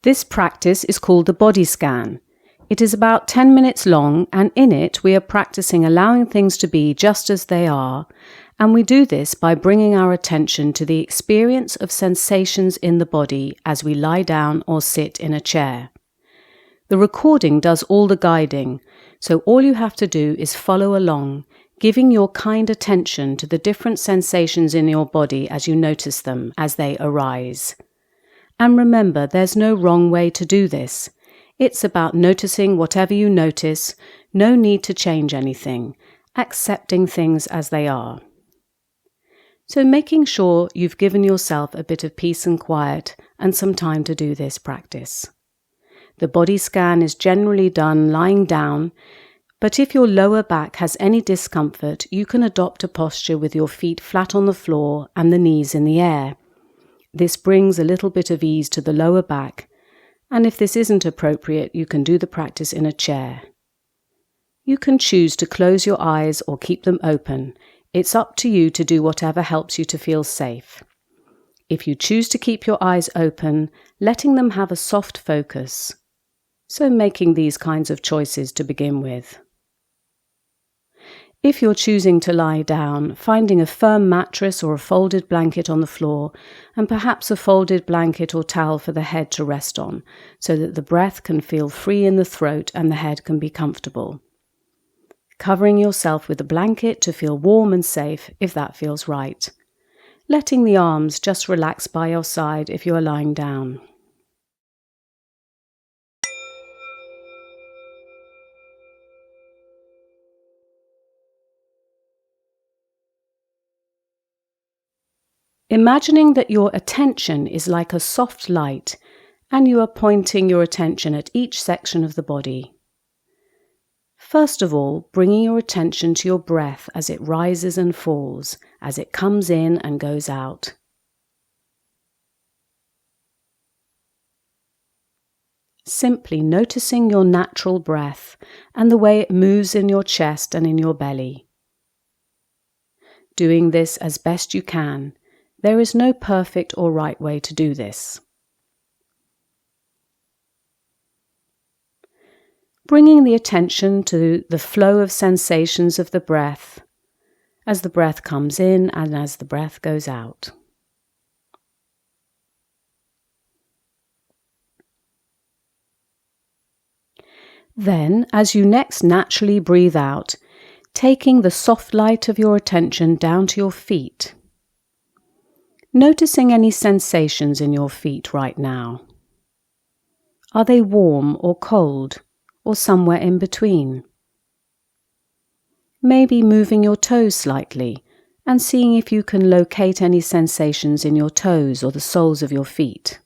This practice is called the Bodyscan. It is about 10 minutes long, and in it we are practicing allowing things to be just as they are, and we do this by bringing our attention to the experience of sensations in the body as we lie down or sit in a chair. The recording does all the guiding, so all you have to do is follow along, giving your kind attention to the different sensations in your body as you notice them as they arise. And remember, there's no wrong way to do this. It's about noticing whatever you notice, no need to change anything, accepting things as they are. So making sure you've given yourself a bit of peace and quiet and some time to do this practice. The Bodyscan is generally done lying down, but if your lower back has any discomfort, you can adopt a posture with your feet flat on the floor and the knees in the air. This brings a little bit of ease to the lower back, and if this isn't appropriate, you can do the practice in a chair. You can choose to close your eyes or keep them open. It's up to you to do whatever helps you to feel safe. If you choose to keep your eyes open, letting them have a soft focus. So making these kinds of choices to begin with. If you're choosing to lie down, finding a firm mattress or a folded blanket on the floor, and perhaps a folded blanket or towel for the head to rest on, so that the breath can feel free in the throat and the head can be comfortable. Covering yourself with a blanket to feel warm and safe if that feels right. Letting the arms just relax by your side if you are lying down. Imagining that your attention is like a soft light and you are pointing your attention at each section of the body. First of all, bringing your attention to your breath as it rises and falls, as it comes in and goes out. Simply noticing your natural breath and the way it moves in your chest and in your belly. Doing this as best you can. There is no perfect or right way to do this. Bringing the attention to the flow of sensations of the breath, as the breath comes in and as the breath goes out. Then, as you next naturally breathe out, taking the soft light of your attention down to your feet. Noticing any sensations in your feet right now. Are they warm or cold, or somewhere in between? Maybe moving your toes slightly and seeing if you can locate any sensations in your toes or the soles of your feet.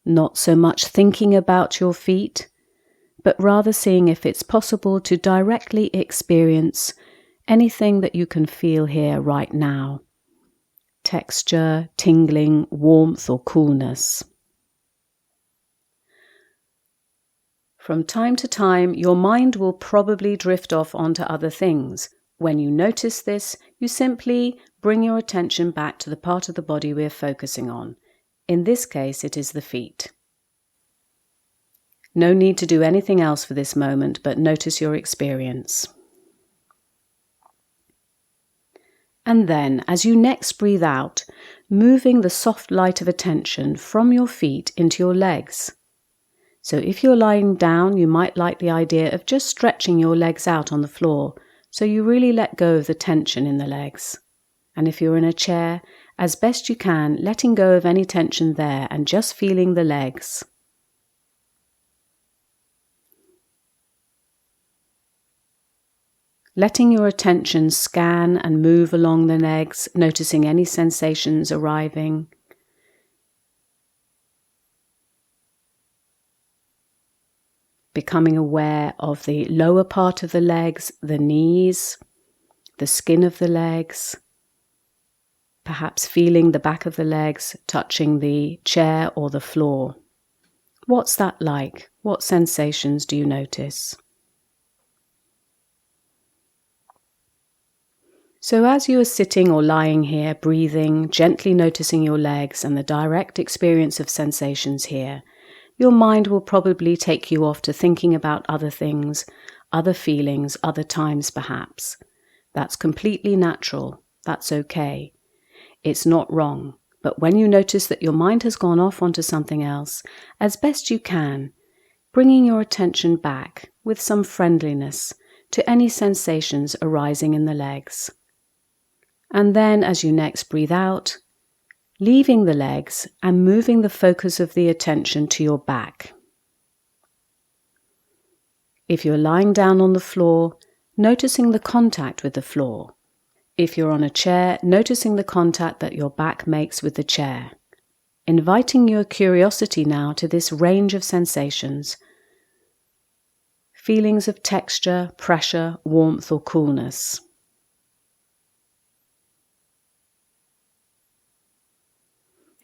Not so much thinking about your feet, but rather seeing if it's possible to directly experience anything that you can feel here right now. Texture, tingling, warmth or coolness. From time to time, your mind will probably drift off onto other things. When you notice this, you simply bring your attention back to the part of the body we're focusing on. In this case, it is the feet. No need to do anything else for this moment, but notice your experience. And then, as you next breathe out, moving the soft light of attention from your feet into your legs. So if you're lying down, you might like the idea of just stretching your legs out on the floor, so you really let go of the tension in the legs. And if you're in a chair, as best you can, letting go of any tension there and just feeling the legs. Letting your attention scan and move along the legs, noticing any sensations arriving. Becoming aware of the lower part of the legs, the knees, the skin of the legs. Perhaps feeling the back of the legs touching the chair or the floor. What's that like? What sensations do you notice? So as you are sitting or lying here, breathing, gently noticing your legs and the direct experience of sensations here, your mind will probably take you off to thinking about other things, other feelings, other times perhaps. That's completely natural. That's okay. It's not wrong. But when you notice that your mind has gone off onto something else, as best you can, bringing your attention back with some friendliness to any sensations arising in the legs. And then as you next breathe out, leaving the legs and moving the focus of the attention to your back. If you're lying down on the floor, noticing the contact with the floor. If you're on a chair, noticing the contact that your back makes with the chair. Inviting your curiosity now to this range of sensations. Feelings of texture, pressure, warmth or coolness.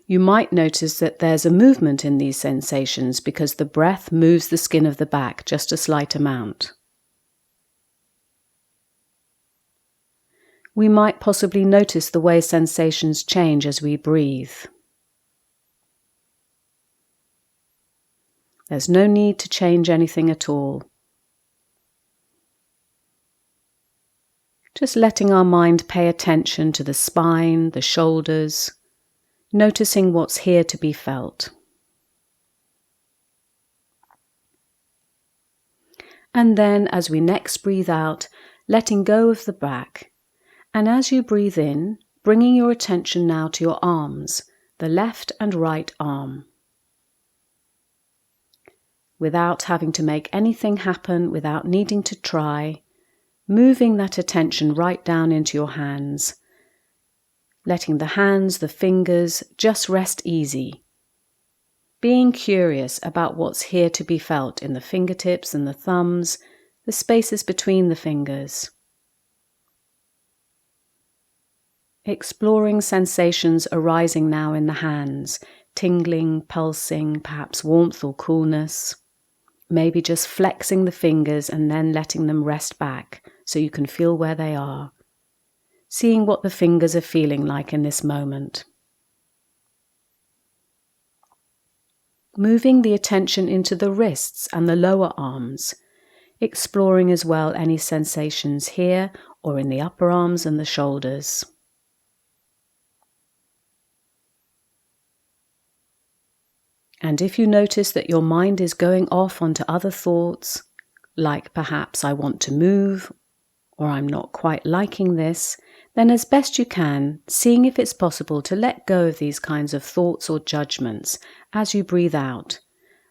You might notice that there's a movement in these sensations because the breath moves the skin of the back just a slight amount. We might possibly notice the way sensations change as we breathe. There's no need to change anything at all. Just letting our mind pay attention to the spine, the shoulders, noticing what's here to be felt. And then as we next breathe out, letting go of the back. And as you breathe in, bringing your attention now to your arms, the left and right arm. Without having to make anything happen, without needing to try, moving that attention right down into your hands. Letting the hands, the fingers, just rest easy. Being curious about what's here to be felt in the fingertips and the thumbs, the spaces between the fingers. Exploring sensations arising now in the hands, tingling, pulsing, perhaps warmth or coolness. Maybe just flexing the fingers and then letting them rest back so you can feel where they are. Seeing what the fingers are feeling like in this moment. Moving the attention into the wrists and the lower arms, exploring as well any sensations here or in the upper arms and the shoulders. And if you notice that your mind is going off onto other thoughts, like perhaps I want to move, or I'm not quite liking this, then as best you can, seeing if it's possible to let go of these kinds of thoughts or judgments as you breathe out,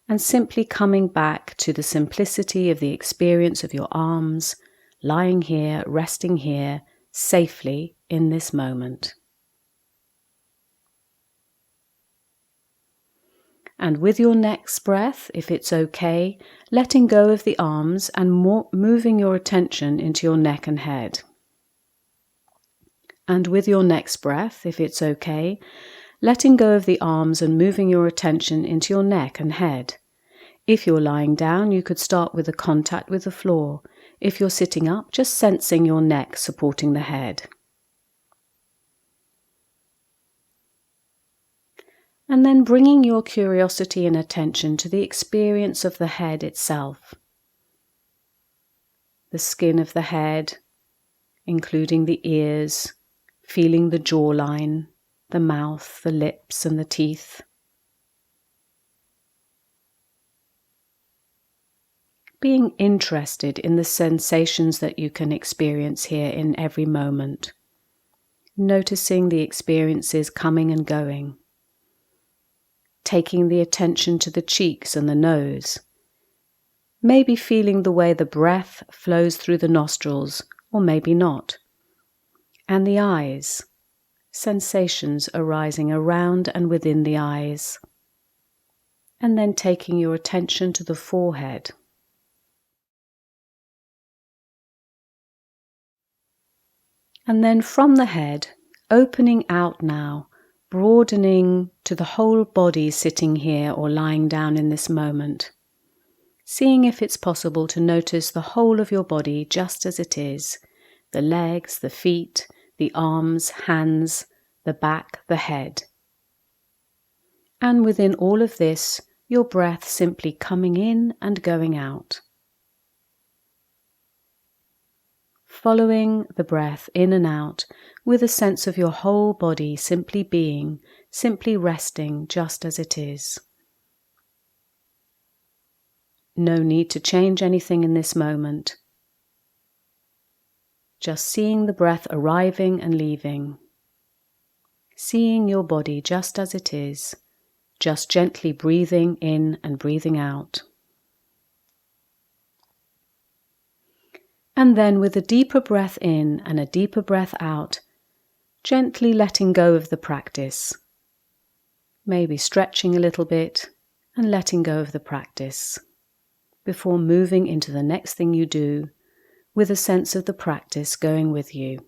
and simply coming back to the simplicity of the experience of your arms, lying here, resting here, safely in this moment. And with your next breath, if it's okay, letting go of the arms and moving your attention into your neck and head. And with your next breath, if it's okay, letting go of the arms and moving your attention into your neck and head. If you're lying down, you could start with a contact with the floor. If you're sitting up, just sensing your neck supporting the head. And then bringing your curiosity and attention to the experience of the head itself. The skin of the head, including the ears, feeling the jawline, the mouth, the lips and the teeth. Being interested in the sensations that you can experience here in every moment. Noticing the experiences coming and going. Taking the attention to the cheeks and the nose. Maybe feeling the way the breath flows through the nostrils, or maybe not. And the eyes, sensations arising around and within the eyes. And then taking your attention to the forehead. And then from the head, opening out now, broadening to the whole body sitting here or lying down in this moment. Seeing if it's possible to notice the whole of your body just as it is, the legs, the feet, the arms, hands, the back, the head. And within all of this, your breath simply coming in and going out. Following the breath in and out with a sense of your whole body simply being, simply resting just as it is. No need to change anything in this moment. Just seeing the breath arriving and leaving. Seeing your body just as it is, just gently breathing in and breathing out. And then with a deeper breath in and a deeper breath out, gently letting go of the practice. Maybe stretching a little bit and letting go of the practice before moving into the next thing you do with a sense of the practice going with you.